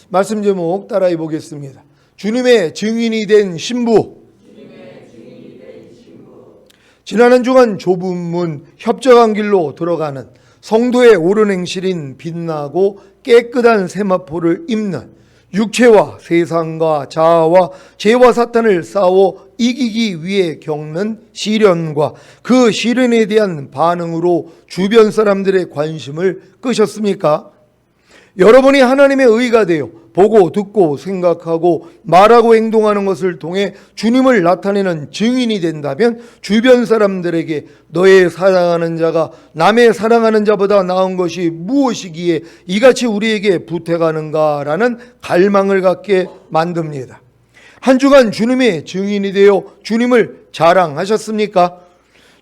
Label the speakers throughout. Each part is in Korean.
Speaker 1: 말씀 제목 따라해 보겠습니다. 주님의 증인이 된 신부. 지난 한 주간 좁은 문, 협정한 길로 들어가는 성도의 옳은 행실인 빛나고 깨끗한 세마포를 입는 육체와 세상과 자아와 죄와 사탄을 싸워 이기기 위해 겪는 시련과 그 시련에 대한 반응으로 주변 사람들의 관심을 끄셨습니까? 여러분이 하나님의 의가 되어 보고 듣고 생각하고 말하고 행동하는 것을 통해 주님을 나타내는 증인이 된다면 주변 사람들에게 너의 사랑하는 자가 남의 사랑하는 자보다 나은 것이 무엇이기에 이같이 우리에게 부탁하는가라는 갈망을 갖게 만듭니다. 한 주간 주님의 증인이 되어 주님을 자랑하셨습니까?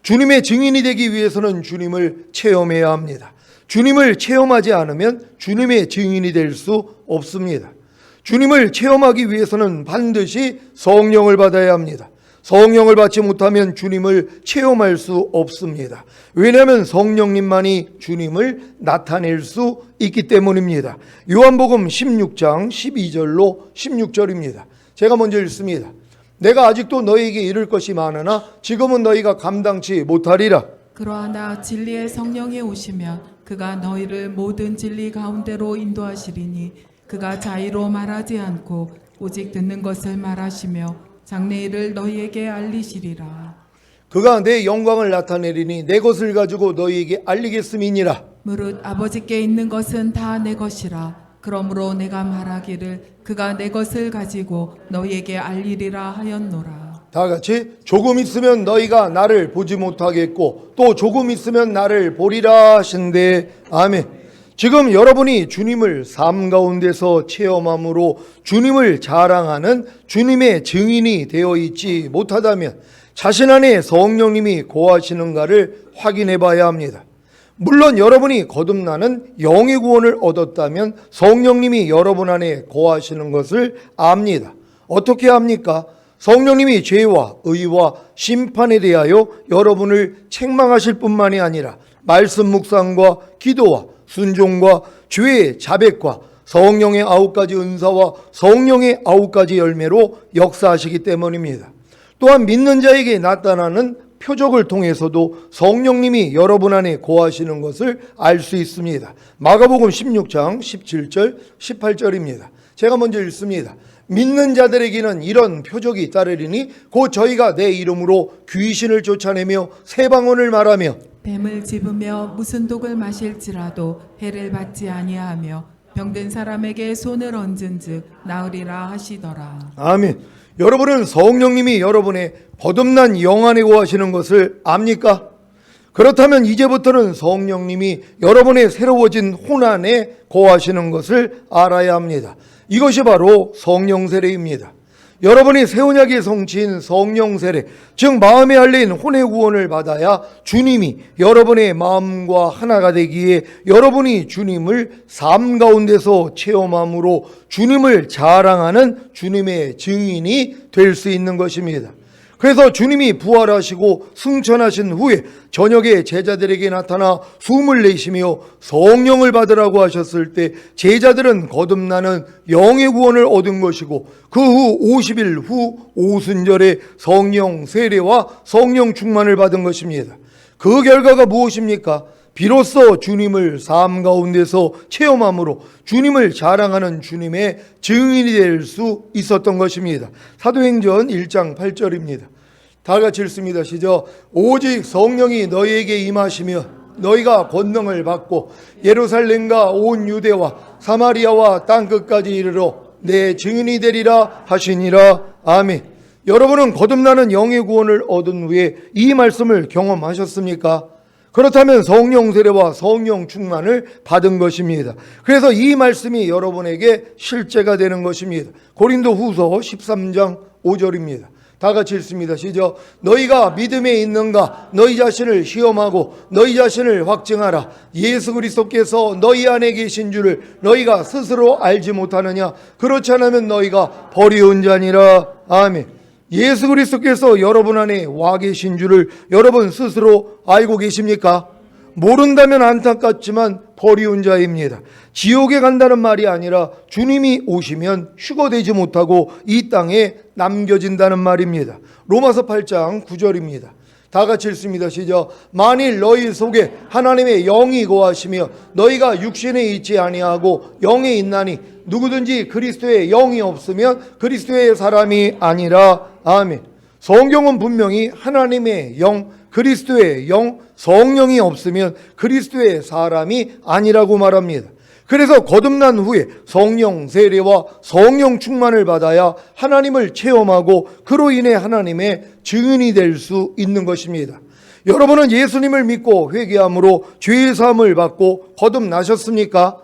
Speaker 1: 주님의 증인이 되기 위해서는 주님을 체험해야 합니다. 주님을 체험하지 않으면 주님의 증인이 될 수 없습니다. 주님을 체험하기 위해서는 반드시 성령을 받아야 합니다. 성령을 받지 못하면 주님을 체험할 수 없습니다. 왜냐하면 성령님만이 주님을 나타낼 수 있기 때문입니다. 요한복음 16장 12절로 16절입니다. 제가 먼저 읽습니다. 내가 아직도 너희에게 이를 것이 많으나 지금은 너희가 감당치 못하리라.
Speaker 2: 그러나 진리의 성령이 오시면 그가 너희를 모든 진리 가운데로 인도하시리니 그가 자의로 말하지 않고 오직 듣는 것을 말하시며 장래일을 너희에게 알리시리라.
Speaker 1: 그가 내 영광을 나타내리니 내 것을 가지고 너희에게 알리겠음이니라.
Speaker 2: 무릇 아버지께 있는 것은 다 내 것이라. 그러므로 내가 말하기를 그가 내 것을 가지고 너희에게 알리리라 하였노라.
Speaker 1: 다 같이 조금 있으면 너희가 나를 보지 못하겠고 또 조금 있으면 나를 보리라 하신대. 아멘. 지금 여러분이 주님을 삶 가운데서 체험함으로 주님을 자랑하는 주님의 증인이 되어 있지 못하다면 자신 안에 성령님이 거하시는가를 확인해 봐야 합니다. 물론 여러분이 거듭나는 영의 구원을 얻었다면 성령님이 여러분 안에 거하시는 것을 압니다. 어떻게 합니까? 성령님이 죄와 의와 심판에 대하여 여러분을 책망하실 뿐만이 아니라 말씀 묵상과 기도와 순종과 죄의 자백과 성령의 9가지 은사와 성령의 9가지 열매로 역사하시기 때문입니다. 또한 믿는 자에게 나타나는 표적을 통해서도 성령님이 여러분 안에 거하시는 것을 알 수 있습니다. 마가복음 16장 17절 18절입니다. 제가 먼저 읽습니다. 믿는 자들에게는 이런 표적이 따르리니 곧 저희가 내 이름으로 귀신을 쫓아내며 새 방언을 말하며
Speaker 2: 뱀을 집으며 무슨 독을 마실지라도 해를 받지 아니하며 병든 사람에게 손을 얹은즉 나으리라 하시더라.
Speaker 1: 아멘. 여러분은 성령님이 여러분의 거듭난 영 안에 거하시는 것을 압니까? 그렇다면 이제부터는 성령님이 여러분의 새로워진 혼 안에 거하시는 것을 알아야 합니다. 이것이 바로 성령 세례입니다. 여러분이 새 언약의 성취인 성령 세례, 즉 마음에 알린 혼의 구원을 받아야 주님이 여러분의 마음과 하나가 되기에 여러분이 주님을 삶 가운데서 체험함으로 주님을 자랑하는 주님의 증인이 될 수 있는 것입니다. 그래서 주님이 부활하시고 승천하신 후에 저녁에 제자들에게 나타나 숨을 내쉬며 성령을 받으라고 하셨을 때 제자들은 거듭나는 영의 구원을 얻은 것이고 그 후 50일 후 오순절에 성령 세례와 성령 충만을 받은 것입니다. 그 결과가 무엇입니까? 비로소 주님을 삶 가운데서 체험함으로 주님을 자랑하는 주님의 증인이 될 수 있었던 것입니다. 사도행전 1장 8절입니다. 다 같이 읽습니다. 시작. 오직 성령이 너희에게 임하시며 너희가 권능을 받고 예루살렘과 온 유대와 사마리아와 땅끝까지 이르러 내 증인이 되리라 하시니라. 아멘. 여러분은 거듭나는 영의 구원을 얻은 후에 이 말씀을 경험하셨습니까? 그렇다면 성령 세례와 성령 충만을 받은 것입니다. 그래서 이 말씀이 여러분에게 실제가 되는 것입니다. 고린도 후서 13장 5절입니다. 다 같이 읽습니다. 시작. 너희가 믿음에 있는가 너희 자신을 시험하고 너희 자신을 확증하라. 예수 그리스도께서 너희 안에 계신 줄을 너희가 스스로 알지 못하느냐. 그렇지 않으면 너희가 버리운 자니라. 아멘. 예수 그리스도께서 여러분 안에 와 계신 줄을 여러분 스스로 알고 계십니까? 모른다면 안타깝지만 버리운 자입니다. 지옥에 간다는 말이 아니라 주님이 오시면 휴거되지 못하고 이 땅에 남겨진다는 말입니다. 로마서 8장 9절입니다. 다 같이 읽습니다. 시작. 만일 너희 속에 하나님의 영이 거하시며 너희가 육신에 있지 아니하고 영에 있나니 누구든지 그리스도의 영이 없으면 그리스도의 사람이 아니라. 아멘. 성경은 분명히 하나님의 영, 그리스도의 영, 성령이 없으면 그리스도의 사람이 아니라고 말합니다. 그래서 거듭난 후에 성령 세례와 성령 충만을 받아야 하나님을 체험하고 그로 인해 하나님의 증인이 될 수 있는 것입니다. 여러분은 예수님을 믿고 회개함으로 죄의 사함을 받고 거듭나셨습니까?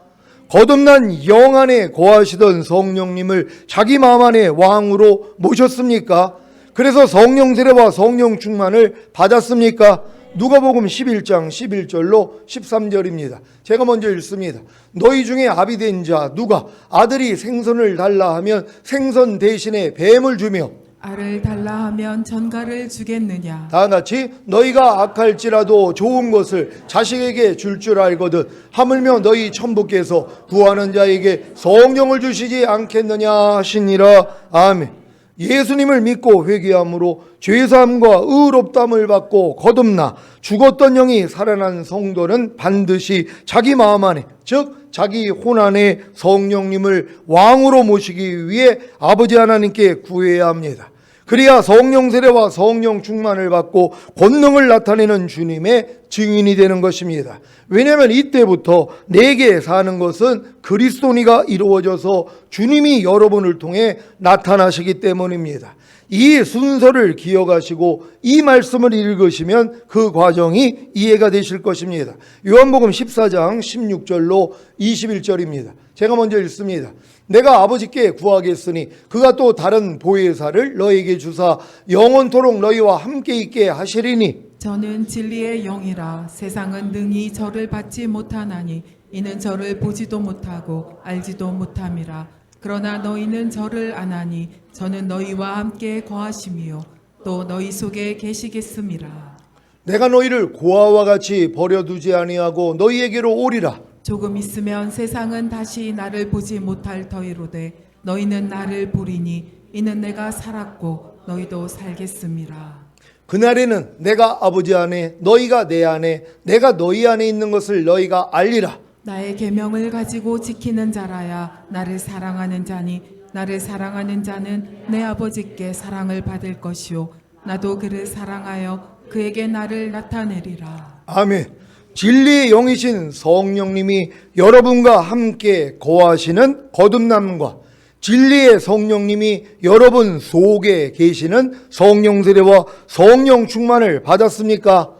Speaker 1: 거듭난 영 안에 거하시던 성령님을 자기 마음 안에 왕으로 모셨습니까? 그래서 성령 세례와 성령 충만을 받았습니까? 누가복음 11장 11절로 13절입니다. 제가 먼저 읽습니다. 너희 중에 아비된 자 누가 아들이 생선을 달라 하면 생선 대신에 뱀을 주며
Speaker 2: 알을 달라 하면 전갈을 주겠느냐?
Speaker 1: 다 같이 너희가 악할지라도 좋은 것을 자식에게 줄 줄 알거든 하물며 너희 천부께서 구하는 자에게 성령을 주시지 않겠느냐 하시니라. 아멘. 예수님을 믿고 회개함으로 죄사함과 의롭다함을 받고 거듭나 죽었던 영이 살아난 성도는 반드시 자기 마음 안에, 즉 자기 혼 안에 성령님을 왕으로 모시기 위해 아버지 하나님께 구해야 합니다. 그래야 성령 세례와 성령 충만을 받고 권능을 나타내는 주님의 증인이 되는 것입니다. 왜냐하면 이때부터 내게 사는 것은 그리스도니가 이루어져서 주님이 여러분을 통해 나타나시기 때문입니다. 이 순서를 기억하시고 이 말씀을 읽으시면 그 과정이 이해가 되실 것입니다. 요한복음 14장 16절로 21절입니다. 제가 먼저 읽습니다. 내가 아버지께 구하겠으니 그가 또 다른 보혜사를 너희에게 주사 영원토록 너희와 함께 있게 하시리니
Speaker 2: 저는 진리의 영이라 세상은 능히 저를 받지 못하나니 이는 저를 보지도 못하고 알지도 못함이라. 그러나 너희는 저를 아나니 저는 너희와 함께 거하심이요 또 너희 속에 계시겠음이라.
Speaker 1: 내가 너희를 고아와 같이 버려두지 아니하고 너희에게로 오리라.
Speaker 2: 조금 있으면 세상은 다시 나를 보지 못할 터이로되 너희는 나를 보리니 이는 내가 살았고 너희도 살겠음이라.
Speaker 1: 그날에는 내가 아버지 안에 너희가 내 안에 내가 너희 안에 있는 것을 너희가 알리라.
Speaker 2: 나의 계명을 가지고 지키는 자라야 나를 사랑하는 자니 나를 사랑하는 자는 내 아버지께 사랑을 받을 것이요 나도 그를 사랑하여 그에게 나를 나타내리라.
Speaker 1: 아멘. 진리의 영이신 성령님이 여러분과 함께 거하시는 거듭남과 진리의 성령님이 여러분 속에 계시는 성령 세례와 성령 충만을 받았습니까?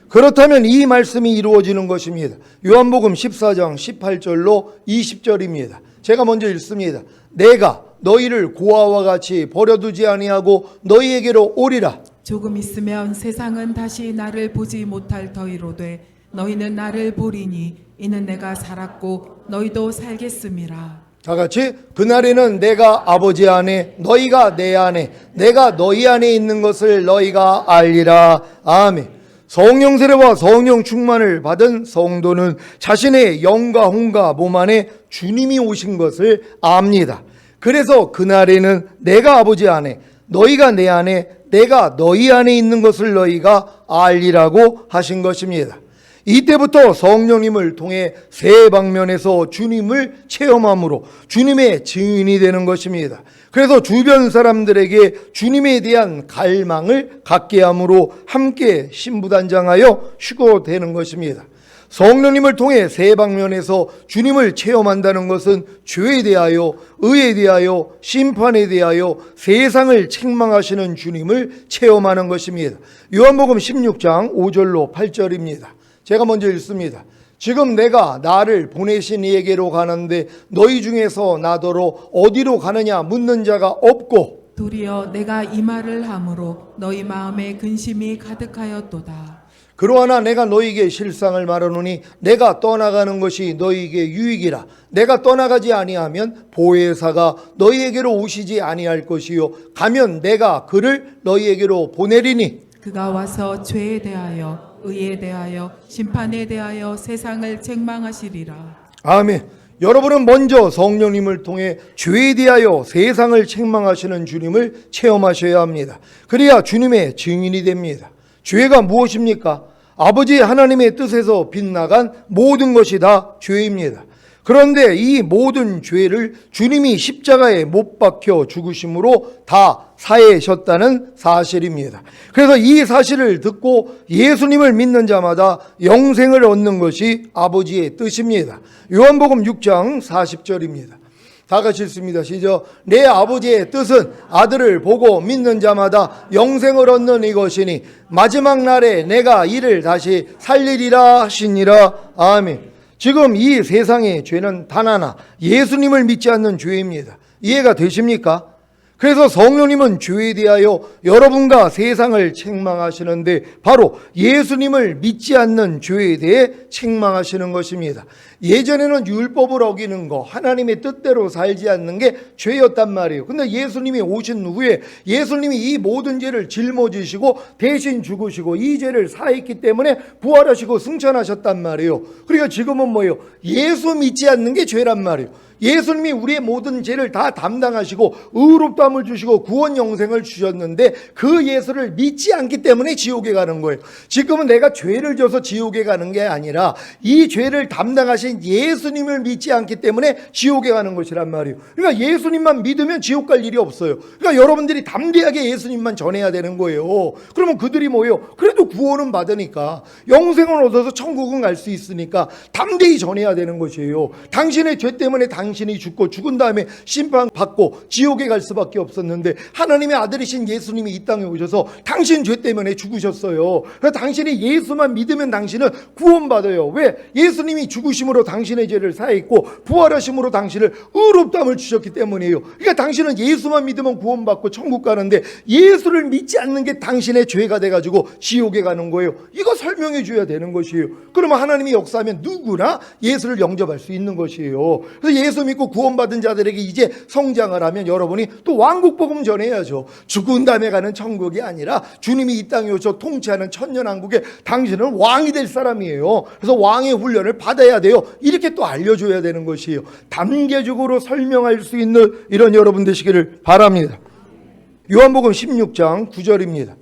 Speaker 1: 그렇다면 이 말씀이 이루어지는 것입니다. 요한복음 14장 18절로 20절입니다. 제가 먼저 읽습니다. 내가 너희를 고아와 같이 버려두지 아니하고 너희에게로 오리라.
Speaker 2: 조금 있으면 세상은 다시 나를 보지 못할 터이로되 너희는 나를 보리니 이는 내가 살았고 너희도 살겠음이라.
Speaker 1: 다 같이 그날에는 내가 아버지 안에 너희가 내 안에 내가 너희 안에 있는 것을 너희가 알리라. 아멘. 성령 세례와 성령 충만을 받은 성도는 자신의 영과 혼과 몸 안에 주님이 오신 것을 압니다. 그래서 그날에는 내가 아버지 안에 너희가 내 안에 내가 너희 안에 있는 것을 너희가 알리라고 하신 것입니다. 이때부터 성령님을 통해 세 방면에서 주님을 체험함으로 주님의 증인이 되는 것입니다. 그래서 주변 사람들에게 주님에 대한 갈망을 갖게 함으로 함께 신부단장하여 휴거되는 것입니다. 성령님을 통해 세 방면에서 주님을 체험한다는 것은 죄에 대하여, 의에 대하여, 심판에 대하여 세상을 책망하시는 주님을 체험하는 것입니다. 요한복음 16장 5절로 8절입니다. 제가 먼저 읽습니다. 지금 내가 나를 보내신 이에게로 가는데 너희 중에서 나더러 어디로 가느냐 묻는 자가 없고
Speaker 2: 도리어 내가 이 말을 함으로 너희 마음에 근심이 가득하였도다.
Speaker 1: 그러하나 내가 너희에게 실상을 말하노니 내가 떠나가는 것이 너희에게 유익이라. 내가 떠나가지 아니하면 보혜사가 너희에게로 오시지 아니할 것이요 가면 내가 그를 너희에게로 보내리니
Speaker 2: 그가 와서 죄에 대하여 의에 대하여 심판에 대하여 세상을 책망하시리라.
Speaker 1: 아멘. 여러분은 먼저 성령님을 통해 죄에 대하여 세상을 책망하시는 주님을 체험하셔야 합니다. 그래야 주님의 증인이 됩니다. 죄가 무엇입니까? 아버지 하나님의 뜻에서 빗나간 모든 것이 다 죄입니다. 그런데 이 모든 죄를 주님이 십자가에 못 박혀 죽으심으로 다 사해셨다는 사실입니다. 그래서 이 사실을 듣고 예수님을 믿는 자마다 영생을 얻는 것이 아버지의 뜻입니다. 요한복음 6장 40절입니다. 다 같이 읽습니다. 시작. 내 아버지의 뜻은 아들을 보고 믿는 자마다 영생을 얻는 이것이니 마지막 날에 내가 이를 다시 살리리라 하시니라. 아멘. 지금 이 세상의 죄는 단 하나, 예수님을 믿지 않는 죄입니다. 이해가 되십니까? 그래서 성령님은 죄에 대하여 여러분과 세상을 책망하시는데 바로 예수님을 믿지 않는 죄에 대해 책망하시는 것입니다. 예전에는 율법을 어기는 거, 하나님의 뜻대로 살지 않는 게 죄였단 말이에요. 근데 예수님이 오신 후에 예수님이 이 모든 죄를 짊어지시고 대신 죽으시고 이 죄를 사했기 때문에 부활하시고 승천하셨단 말이에요. 그러니까 지금은 뭐예요? 예수 믿지 않는 게 죄란 말이에요. 예수님이 우리의 모든 죄를 다 담당하시고 의롭다함을 주시고 구원 영생을 주셨는데 그 예수를 믿지 않기 때문에 지옥에 가는 거예요. 지금은 내가 죄를 져서 지옥에 가는 게 아니라 이 죄를 담당하신 예수님을 믿지 않기 때문에 지옥에 가는 것이란 말이에요. 그러니까 예수님만 믿으면 지옥 갈 일이 없어요. 그러니까 여러분들이 담대하게 예수님만 전해야 되는 거예요. 그러면 그들이 뭐예요? 그래도 구원은 받으니까 영생을 얻어서 천국은 갈 수 있으니까 담대히 전해야 되는 것이에요. 당신의 죄 때문에 당신이 죽고 죽은 다음에 심판받고 지옥에 갈 수밖에 없었는데 하나님의 아들이신 예수님이 이 땅에 오셔서 당신 죄 때문에 죽으셨어요. 그래서 당신이 예수만 믿으면 당신은 구원받아요. 왜? 예수님이 죽으심으로 당신의 죄를 사했고 부활하심으로 당신을 의롭다함을 주셨기 때문이에요. 그러니까 당신은 예수만 믿으면 구원받고 천국 가는데 예수를 믿지 않는 게 당신의 죄가 돼가지고 지옥에 가는 거예요. 이거 설명해 줘야 되는 것이에요. 그러면 하나님이 역사하면 누구나 예수를 영접할 수 있는 것이에요. 그래서 예수 믿고 구원받은 자들에게 이제 성장을 하면 여러분이 또 왕국복음 전해야죠. 죽은 다음에 가는 천국이 아니라 주님이 이 땅에 오셔 통치하는 천년왕국에 당신은 왕이 될 사람이에요. 그래서 왕의 훈련을 받아야 돼요. 이렇게 또 알려줘야 되는 것이에요. 단계적으로 설명할 수 있는 이런 여러분 되시기를 바랍니다. 요한복음 16장 9절입니다.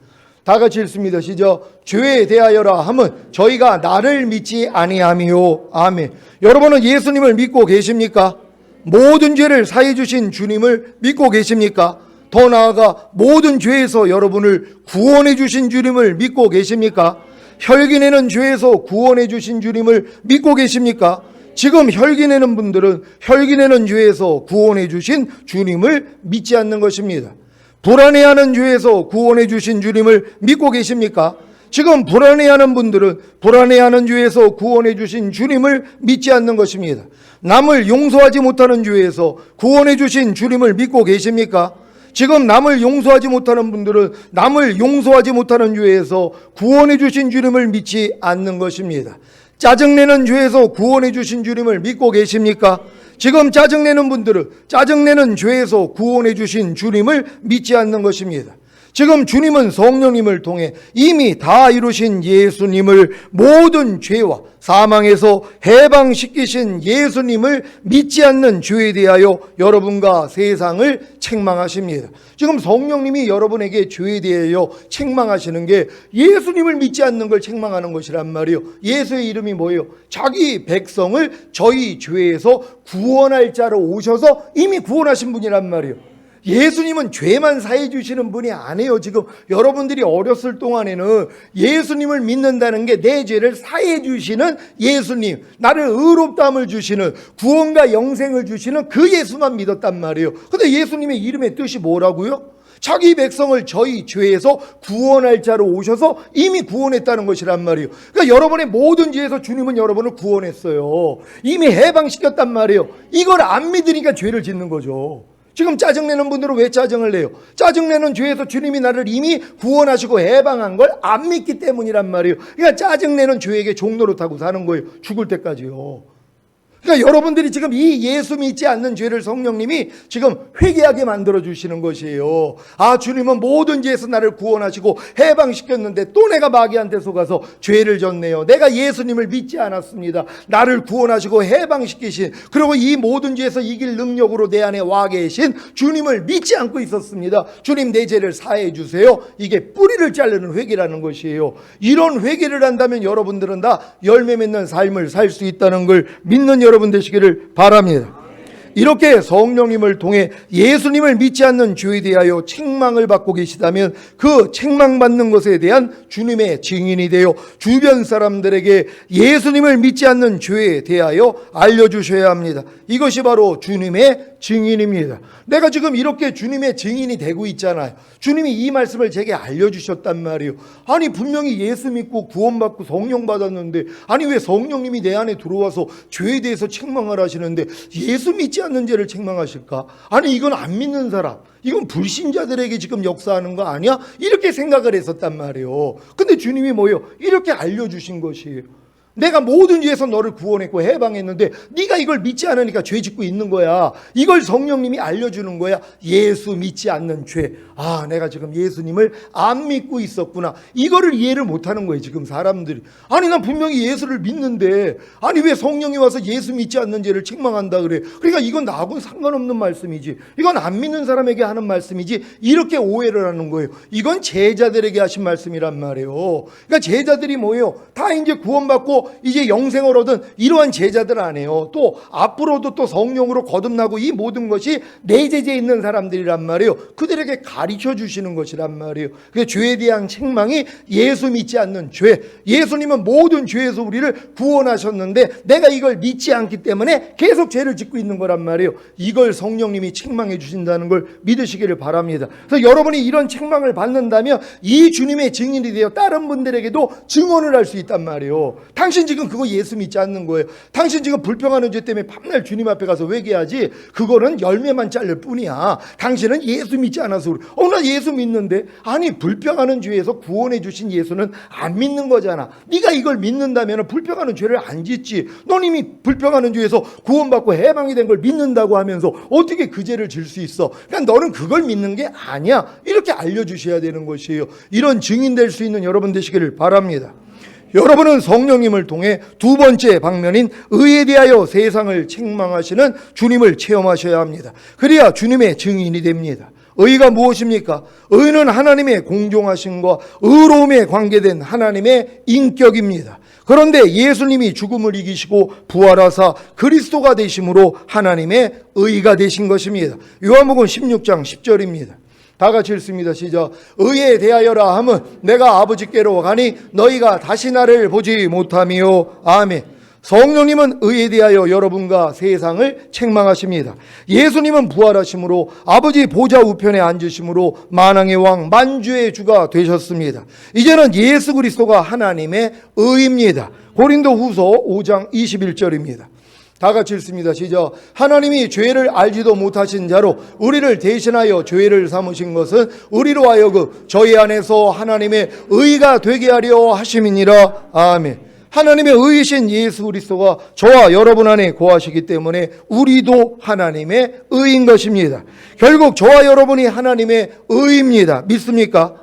Speaker 1: 다 같이 읽습니다. 시작. 죄에 대하여라 함은 저희가 나를 믿지 아니함이요. 아멘. 여러분은 예수님을 믿고 계십니까? 모든 죄를 사해 주신 주님을 믿고 계십니까? 더 나아가 모든 죄에서 여러분을 구원해 주신 주님을 믿고 계십니까? 혈기내는 죄에서 구원해 주신 주님을 믿고 계십니까? 지금 혈기내는 분들은 혈기내는 죄에서 구원해 주신 주님을 믿지 않는 것입니다. 불안해하는 죄에서 구원해 주신 주님을 믿고 계십니까? 지금 불안해하는 분들은 불안해하는 죄에서 구원해 주신 주님을 믿지 않는 것입니다. 남을 용서하지 못하는 죄에서 구원해 주신 주님을 믿고 계십니까? 지금 남을 용서하지 못하는 분들은 남을 용서하지 못하는 죄에서 구원해 주신 주님을 믿지 않는 것입니다. 짜증내는 죄에서 구원해 주신 주님을 믿고 계십니까? 지금 짜증내는 분들은 짜증내는 죄에서 구원해 주신 주님을 믿지 않는 것입니다. 지금 주님은 성령님을 통해 이미 다 이루신 예수님을 모든 죄와 사망에서 해방시키신 예수님을 믿지 않는 죄에 대하여 여러분과 세상을 책망하십니다. 지금 성령님이 여러분에게 죄에 대하여 책망하시는 게 예수님을 믿지 않는 걸 책망하는 것이란 말이에요. 예수의 이름이 뭐예요? 자기 백성을 저희 죄에서 구원할 자로 오셔서 이미 구원하신 분이란 말이에요. 예수님은 죄만 사해 주시는 분이 아니에요. 지금 여러분들이 어렸을 동안에는 예수님을 믿는다는 게 내 죄를 사해 주시는 예수님, 나를 의롭다함을 주시는 구원과 영생을 주시는 그 예수만 믿었단 말이에요. 근데 예수님의 이름의 뜻이 뭐라고요? 자기 백성을 저희 죄에서 구원할 자로 오셔서 이미 구원했다는 것이란 말이에요. 그러니까 여러분의 모든 죄에서 주님은 여러분을 구원했어요. 이미 해방시켰단 말이에요. 이걸 안 믿으니까 죄를 짓는 거죠. 지금 짜증내는 분들은 왜 짜증을 내요? 짜증내는 죄에서 주님이 나를 이미 구원하시고 해방한 걸 안 믿기 때문이란 말이에요. 그러니까 짜증내는 죄에게 종노릇하고 사는 거예요. 죽을 때까지요. 그러니까 여러분들이 지금 이 예수 믿지 않는 죄를 성령님이 지금 회개하게 만들어 주시는 것이에요. 아, 주님은 모든 죄에서 나를 구원하시고 해방시켰는데 또 내가 마귀한테 속아서 죄를 졌네요. 내가 예수님을 믿지 않았습니다. 나를 구원하시고 해방시키신, 그리고 이 모든 죄에서 이길 능력으로 내 안에 와 계신 주님을 믿지 않고 있었습니다. 주님, 내 죄를 사해 주세요. 이게 뿌리를 자르는 회개라는 것이에요. 이런 회개를 한다면 여러분들은 다 열매 맺는 삶을 살 수 있다는 걸 믿는 여러분 되시기를 바랍니다. 이렇게 성령님을 통해 예수님을 믿지 않는 죄에 대하여 책망을 받고 계시다면 그 책망받는 것에 대한 주님의 증인이 되어 주변 사람들에게 예수님을 믿지 않는 죄에 대하여 알려주셔야 합니다. 이것이 바로 주님의 증인입니다. 내가 지금 이렇게 주님의 증인이 되고 있잖아요. 주님이 이 말씀을 제게 알려주셨단 말이에요. 아니, 분명히 예수 믿고 구원받고 성령 받았는데, 아니 왜 성령님이 내 안에 들어와서 죄에 대해서 책망을 하시는데 예수 믿지 않는 죄를 책망하실까? 아니, 이건 안 믿는 사람, 이건 불신자들에게 지금 역사하는 거 아니야? 이렇게 생각을 했었단 말이에요. 근데 주님이 뭐예요? 이렇게 알려주신 것이에요. 내가 모든 죄에서 너를 구원했고 해방했는데 네가 이걸 믿지 않으니까 죄 짓고 있는 거야. 이걸 성령님이 알려주는 거야. 예수 믿지 않는 죄. 아, 내가 지금 예수님을 안 믿고 있었구나. 이거를 이해를 못하는 거예요, 지금 사람들이. 아니, 난 분명히 예수를 믿는데 아니 왜 성령이 와서 예수 믿지 않는 죄를 책망한다 그래. 그러니까 이건 나하고는 상관없는 말씀이지, 이건 안 믿는 사람에게 하는 말씀이지, 이렇게 오해를 하는 거예요. 이건 제자들에게 하신 말씀이란 말이에요. 그러니까 제자들이 뭐예요? 다 이제 구원받고 이제 영생을 얻은 이러한 제자들 아니에요. 또 앞으로도 또 성령으로 거듭나고 이 모든 것이 내재되어 있는 사람들이란 말이에요. 그들에게 가르쳐 주시는 것이란 말이에요. 그 죄에 대한 책망이 예수 믿지 않는 죄. 예수님은 모든 죄에서 우리를 구원하셨는데 내가 이걸 믿지 않기 때문에 계속 죄를 짓고 있는 거란 말이에요. 이걸 성령님이 책망해 주신다는 걸 믿으시기를 바랍니다. 그래서 여러분이 이런 책망을 받는다면 이 주님의 증인이 되어 다른 분들에게도 증언을 할 수 있단 말이에요. 당신 지금 그거 예수 믿지 않는 거예요. 당신 지금 불평하는 죄 때문에 밤날 주님 앞에 가서 회개하지, 그거는 열매만 자를 뿐이야. 당신은 예수 믿지 않아서 그래. 나 예수 믿는데. 아니, 불평하는 죄에서 구원해 주신 예수는 안 믿는 거잖아. 네가 이걸 믿는다면 불평하는 죄를 안 짓지. 넌 이미 불평하는 죄에서 구원받고 해방이 된 걸 믿는다고 하면서 어떻게 그 죄를 질 수 있어? 그러니까 너는 그걸 믿는 게 아니야. 이렇게 알려주셔야 되는 것이에요. 이런 증인 될 수 있는 여러분 되시기를 바랍니다. 여러분은 성령님을 통해 두 번째 방면인 의에 대하여 세상을 책망하시는 주님을 체험하셔야 합니다. 그래야 주님의 증인이 됩니다. 의가 무엇입니까? 의는 하나님의 공정하심과 의로움에 관계된 하나님의 인격입니다. 그런데 예수님이 죽음을 이기시고 부활하사 그리스도가 되심으로 하나님의 의가 되신 것입니다. 요한복음 16장 10절입니다. 다 같이 읽습니다. 시작. 의에 대하여라 함은 내가 아버지께로 가니 너희가 다시 나를 보지 못하미요. 아멘. 성령님은 의에 대하여 여러분과 세상을 책망하십니다. 예수님은 부활하심으로 아버지 보좌 우편에 앉으심으로 만왕의 왕 만주의 주가 되셨습니다. 이제는 예수 그리스도가 하나님의 의입니다. 고린도후서 5장 21절입니다. 다 같이 읽습니다. 시작. 하나님이 죄를 알지도 못하신 자로 우리를 대신하여 죄를 삼으신 것은 우리로 하여금 저희 안에서 하나님의 의가 되게 하려 하심이니라. 아멘. 하나님의 의이신 예수 그리스도가 저와 여러분 안에 거하시기 때문에 우리도 하나님의 의인 것입니다. 결국 저와 여러분이 하나님의 의입니다. 믿습니까?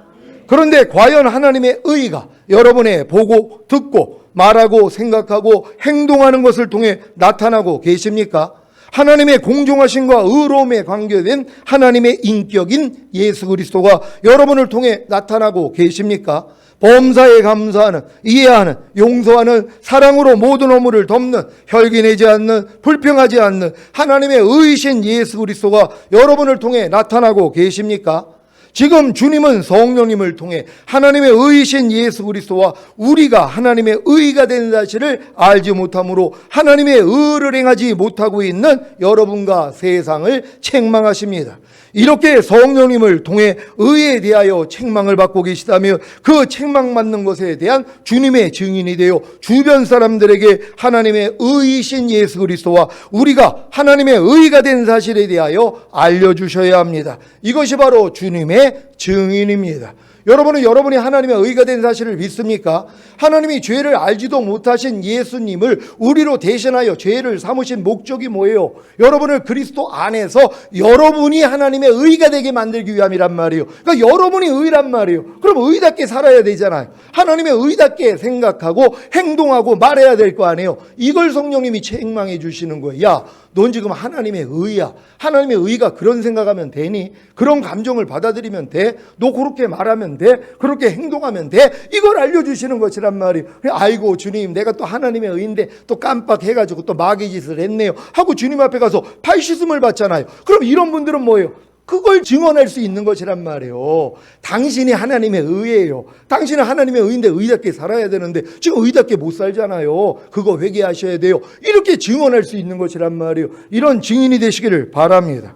Speaker 1: 그런데 과연 하나님의 의가 여러분의 보고 듣고 말하고 생각하고 행동하는 것을 통해 나타나고 계십니까? 하나님의 공정하심과 의로움에 관계된 하나님의 인격인 예수 그리스도가 여러분을 통해 나타나고 계십니까? 범사에 감사하는, 이해하는, 용서하는, 사랑으로 모든 허물을 덮는, 혈기내지 않는, 불평하지 않는 하나님의 의이신 예수 그리스도가 여러분을 통해 나타나고 계십니까? 지금 주님은 성령님을 통해 하나님의 의이신 예수 그리스도와 우리가 하나님의 의가 된 사실을 알지 못함으로 하나님의 의를 행하지 못하고 있는 여러분과 세상을 책망하십니다. 이렇게 성령님을 통해 의에 대하여 책망을 받고 계시다며 그 책망받는 것에 대한 주님의 증인이 되어 주변 사람들에게 하나님의 의이신 예수 그리스도와 우리가 하나님의 의가 된 사실에 대하여 알려주셔야 합니다. 이것이 바로 주님의 증인입니다. 여러분은 여러분이 하나님의 의가 된 사실을 믿습니까? 하나님이 죄를 알지도 못하신 예수님을 우리로 대신하여 죄를 삼으신 목적이 뭐예요? 여러분을 그리스도 안에서 여러분이 하나님의 의가 되게 만들기 위함이란 말이에요. 그러니까 여러분이 의란 말이에요. 그럼 의답게 살아야 되잖아요. 하나님의 의답게 생각하고 행동하고 말해야 될 거 아니에요. 이걸 성령님이 책망해 주시는 거예요. 야, 넌 지금 하나님의 의야. 하나님의 의가 그런 생각하면 되니? 그런 감정을 받아들이면 돼? 너 그렇게 말하면 돼? 그렇게 행동하면 돼? 이걸 알려주시는 것이란 말이에요. 아이고 주님, 내가 또 하나님의 의인데 또 깜빡해가지고 또 마귀 짓을 했네요 하고 주님 앞에 가서 팔 씻음을 받잖아요. 그럼 이런 분들은 뭐예요? 그걸 증언할 수 있는 것이란 말이에요. 당신이 하나님의 의예요. 당신은 하나님의 의인데 의답게 살아야 되는데 지금 의답게 못 살잖아요. 그거 회개하셔야 돼요. 이렇게 증언할 수 있는 것이란 말이에요. 이런 증인이 되시기를 바랍니다.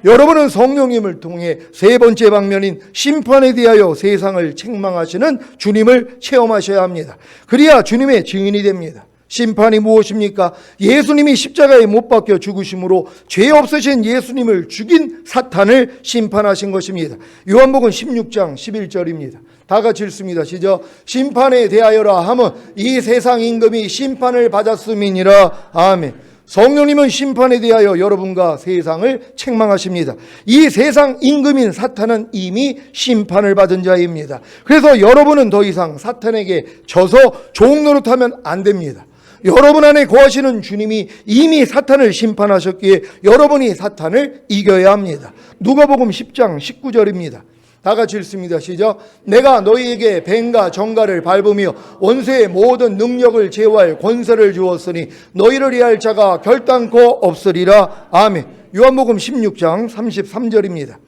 Speaker 1: 여러분은 성령님을 통해 세 번째 방면인 심판에 대하여 세상을 책망하시는 주님을 체험하셔야 합니다. 그래야 주님의 증인이 됩니다. 심판이 무엇입니까? 예수님이 십자가에 못 박혀 죽으심으로 죄 없으신 예수님을 죽인 사탄을 심판하신 것입니다. 요한복음 16장 11절입니다. 다 같이 읽습니다. 시작. 심판에 대하여라 하면 이 세상 임금이 심판을 받았음이니라. 아멘. 성령님은 심판에 대하여 여러분과 세상을 책망하십니다. 이 세상 임금인 사탄은 이미 심판을 받은 자입니다. 그래서 여러분은 더 이상 사탄에게 져서 종 노릇하면 안 됩니다. 여러분 안에 거하시는 주님이 이미 사탄을 심판하셨기에 여러분이 사탄을 이겨야 합니다. 누가복음 10장 19절입니다. 다 같이 읽습니다. 시작. 내가 너희에게 뱀과 정갈을 밟으며 원수의 모든 능력을 제어할 권세를 주었으니 너희를 이해할 자가 결단코 없으리라. 아멘. 요한복음 16장 33절입니다.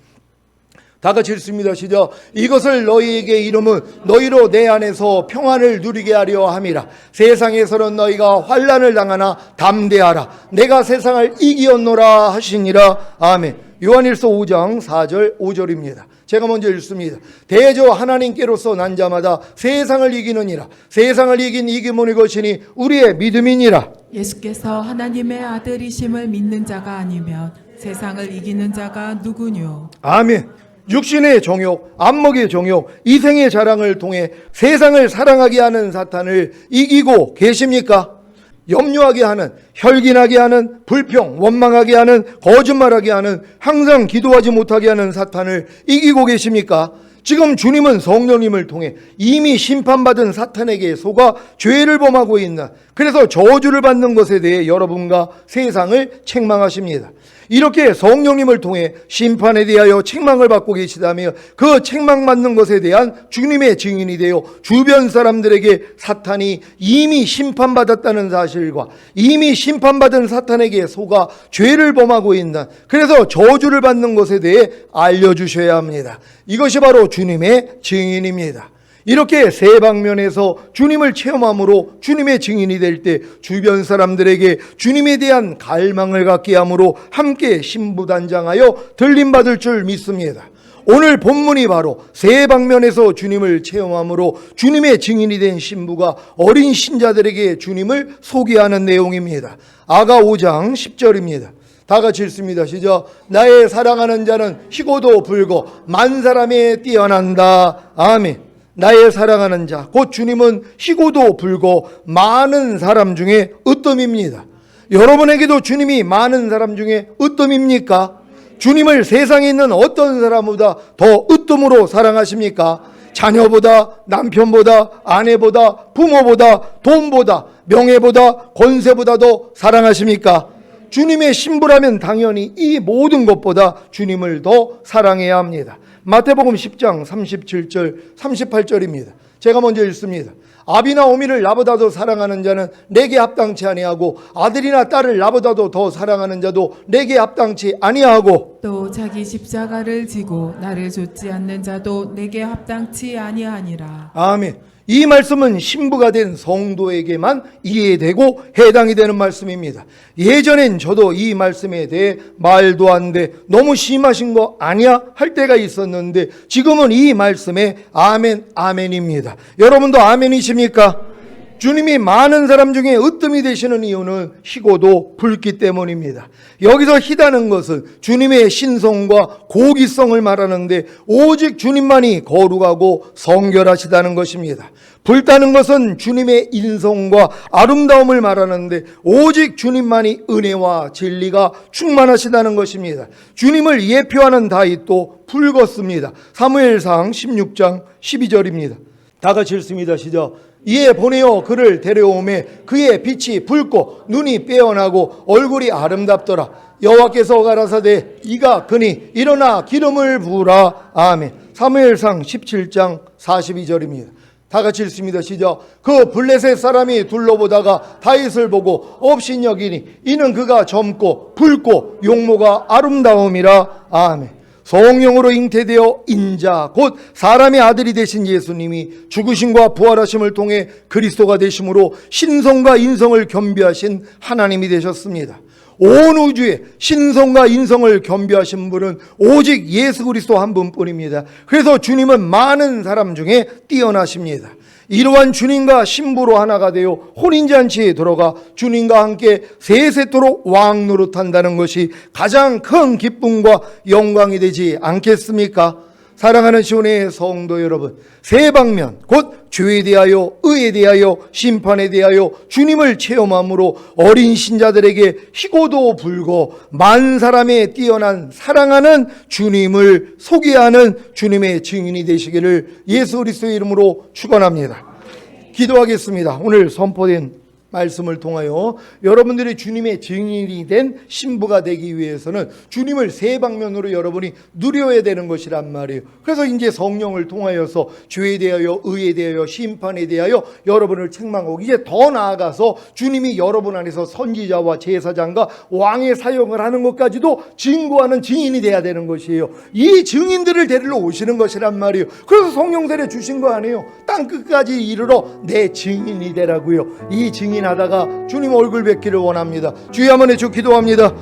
Speaker 1: 다 같이 읽습니다. 시작. 이것을 너희에게 이름은 너희로 내 안에서 평안을 누리게 하려 함이라. 세상에서는 너희가 환난을 당하나 담대하라. 내가 세상을 이기었노라 하시니라. 아멘. 요한일서 5장 4절 5절입니다. 제가 먼저 읽습니다. 대저 하나님께로서 난 자마다 세상을 이기느니라. 세상을 이긴 이기문이 것이니 우리의 믿음이니라.
Speaker 2: 예수께서 하나님의 아들이심을 믿는 자가 아니면 세상을 이기는 자가 누구뇨?
Speaker 1: 아멘. 육신의 정욕, 안목의 정욕, 이생의 자랑을 통해 세상을 사랑하게 하는 사탄을 이기고 계십니까? 염려하게 하는, 혈긴하게 하는, 불평, 원망하게 하는, 거짓말하게 하는, 항상 기도하지 못하게 하는 사탄을 이기고 계십니까? 지금 주님은 성령님을 통해 이미 심판받은 사탄에게 속아 죄를 범하고 있는, 그래서 저주를 받는 것에 대해 여러분과 세상을 책망하십니다. 이렇게 성령님을 통해 심판에 대하여 책망을 받고 계시다며 그 책망받는 것에 대한 주님의 증인이 되어 주변 사람들에게 사탄이 이미 심판받았다는 사실과 이미 심판받은 사탄에게 속아 죄를 범하고 있는, 그래서 저주를 받는 것에 대해 알려주셔야 합니다. 이것이 바로 주님의 증인입니다. 이렇게 세 방면에서 주님을 체험함으로 주님의 증인이 될 때 주변 사람들에게 주님에 대한 갈망을 갖게 함으로 함께 신부단장하여 들림받을 줄 믿습니다. 오늘 본문이 바로 세 방면에서 주님을 체험함으로 주님의 증인이 된 신부가 어린 신자들에게 주님을 소개하는 내용입니다. 아가 5장 10절입니다. 다 같이 읽습니다. 시작. 나의 사랑하는 자는 희고도 불고 만 사람에 뛰어난다. 아멘. 나의 사랑하는 자, 곧 주님은 희고도 불고 많은 사람 중에 으뜸입니다. 여러분에게도 주님이 많은 사람 중에 으뜸입니까? 주님을 세상에 있는 어떤 사람보다 더 으뜸으로 사랑하십니까? 자녀보다, 남편보다, 아내보다, 부모보다, 돈보다, 명예보다, 권세보다도 사랑하십니까? 주님의 신부라면 당연히 이 모든 것보다 주님을 더 사랑해야 합니다. 마태복음 10장 37절 38절입니다. 제가 먼저 읽습니다. 아비나 어미를 나보다도 사랑하는 자는 내게 합당치 아니하고 아들이나 딸을 나보다도 더 사랑하는 자도 내게 합당치 아니하고
Speaker 2: 또 자기 십자가를 지고 나를 좇지 않는 자도 내게 합당치 아니하니라.
Speaker 1: 아멘. 이 말씀은 신부가 된 성도에게만 이해되고 해당이 되는 말씀입니다. 예전엔 저도 이 말씀에 대해 말도 안 돼, 너무 심하신 거 아니야? 할 때가 있었는데 지금은 이 말씀에 아멘, 아멘입니다. 여러분도 아멘이십니까? 주님이 많은 사람 중에 으뜸이 되시는 이유는 희고도 붉기 때문입니다. 여기서 희다는 것은 주님의 신성과 고기성을 말하는데 오직 주님만이 거룩하고 성결하시다는 것입니다. 붉다는 것은 주님의 인성과 아름다움을 말하는데 오직 주님만이 은혜와 진리가 충만하시다는 것입니다. 주님을 예표하는 다윗도 붉었습니다. 사무엘상 16장 12절입니다. 다 같이 읽습니다. 시작. 이에 보내어 그를 데려오매 그의 빛이 붉고 눈이 빼어나고 얼굴이 아름답더라. 여호와께서 가라사대 이가 그니 일어나 기름을 부으라. 아멘. 사무엘상 17장 42절입니다. 다 같이 읽습니다. 시작. 그 블레셋 사람이 둘러보다가 다윗을 보고 업신여기니 이는 그가 젊고 붉고 용모가 아름다움이라. 아멘. 성령으로 잉태되어 인자 곧 사람의 아들이 되신 예수님이 죽으심과 부활하심을 통해 그리스도가 되심으로 신성과 인성을 겸비하신 하나님이 되셨습니다. 온 우주에 신성과 인성을 겸비하신 분은 오직 예수 그리스도 한 분뿐입니다. 그래서 주님은 많은 사람 중에 뛰어나십니다. 이러한 주님과 신부로 하나가 되어 혼인잔치에 들어가 주님과 함께 세세토록 왕 노릇한다는 것이 가장 큰 기쁨과 영광이 되지 않겠습니까? 사랑하는 시온의 성도 여러분, 세 방면 곧 죄에 대하여, 의에 대하여, 심판에 대하여 주님을 체험함으로 어린 신자들에게 희고도 붉고 만 사람의 뛰어난 사랑하는 주님을 소개하는 주님의 증인이 되시기를 예수 그리스도의 이름으로 축원합니다. 기도하겠습니다. 오늘 선포된 말씀을 통하여 여러분들이 주님의 증인이 된 신부가 되기 위해서는 주님을 세 방면으로 여러분이 누려야 되는 것이란 말이에요. 그래서 이제 성령을 통하여서 죄에 대하여, 의에 대하여, 심판에 대하여 여러분을 책망하고 이제 더 나아가서 주님이 여러분 안에서 선지자와 제사장과 왕의 사역을 하는 것까지도 증거하는 증인이 돼야 되는 것이에요. 이 증인들을 데리러 오시는 것이란 말이에요. 그래서 성령 세례 주신 거 아니에요. 땅 끝까지 이르러 내 증인이 되라고요. 이 증인 하다가 주님 얼굴 뵙기를 원합니다. 주여 한번 해주 기도합니다.